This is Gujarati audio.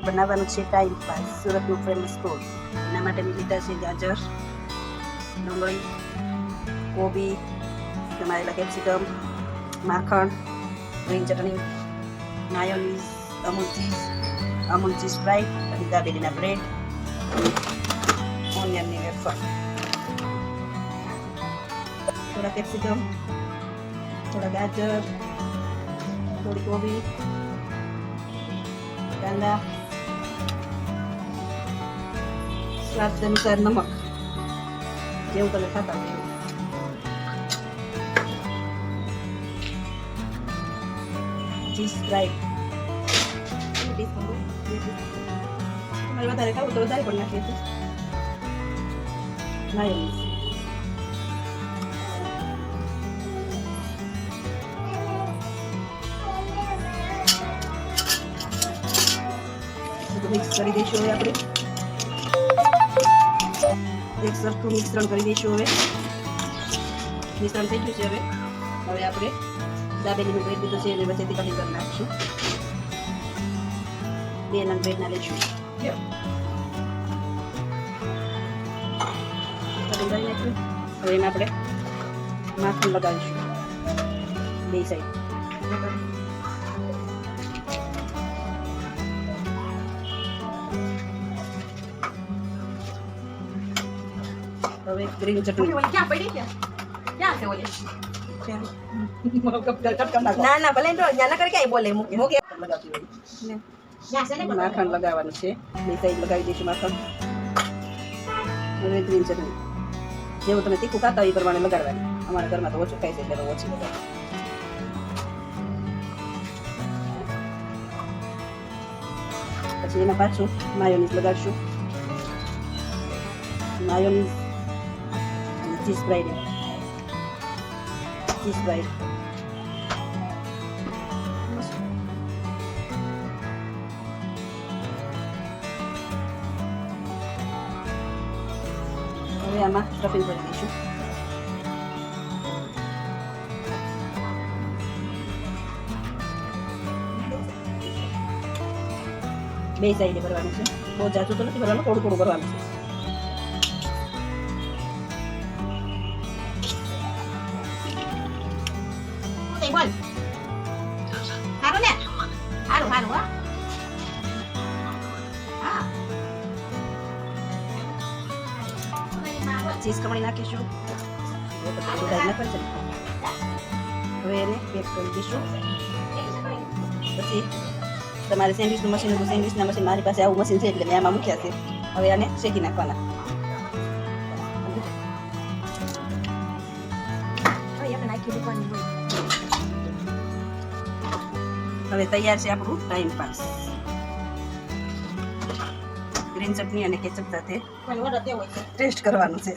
બનાવવાનું છે ટાઈમ પાસ સુરતનું ફેમસ ફૂડ. એના માટે મેં લીધા છે ગાજર, ડુંગળી, કોબી, સમારેલા કેપ્સિકમ, માખણ, ગ્રીન ચટણી, માયોનીઝ, અમૂલ ચીઝ ફ્રાય, પછી દાબેલીના બ્રેડ, ઓનિયનની વેફર, થોડા કેપ્સિકમ, થોડા ગાજર, થોડી કોબી, કાંદા, સ્વાદ અનુસાર નમક, જેવું તમે ખાતા હોય એવું. ચીઝ ફ્રાય, તમારે વધારે ખાવું તો વધારે પણ નાખીએ છીએ. માયોનીઝ, મિક્સ કરી દઈશું. હવે આપણે એક સરખું મિશ્રણ કરી દઈશું. હવે મિશ્રણ થઈ ગયું છે. હવે આપણે દાબેલીનું બ્રેડ લીધું છે એને વચ્ચેથી કટિંગ કરી નાખીશું. 2 નંગ બ્રેડના લઈશું. હવે એમાં આપણે માખણ લગાવીશું 2 સાઈડ. હવે ગ્રીન ચટણી. ના ભલે ના કરે ક્યાંય બોલે માખણ લગાવવાનું છે. 2 સાઈડ લગાવી દઈશું માખણ. હવે ગ્રીન ચટણી જેવું તમે તીખું ખાતા હોય એ પ્રમાણે લગાડવાની. અમારા ઘરમાં તો ઓછું ખાય છે એટલે ઓછી લગાડવાની. પછી એના પાછું માયોનીઝ લગાડશું. માયોનીઝ અને ચીઝ ફ્રાઈડ. હવે આમાં સ્ટફિંગ કરી દઈશું. બે સાઈડે ભરવાનું છે. બહુ જાજુ તો નથી ભરવાનું, થોડું ભરવાનું છે. ચીઝ ખમણી નાખીશું. હવે એને પેક કરી દઈશું. પછી તમારે સેન્ડવિચનું મશીન હતું, સેન્ડવિચના મશીન મારી પાસે આવું મશીન છે એટલે મેં આમાં મૂક્યા છે. હવે આને શેકી નાખવાના. હવે તૈયાર છે આપણું ટાઈમ પાસ. ગ્રીન ચટણી અને કેચઅપ સાથે ટેસ્ટ કરવાનું છે.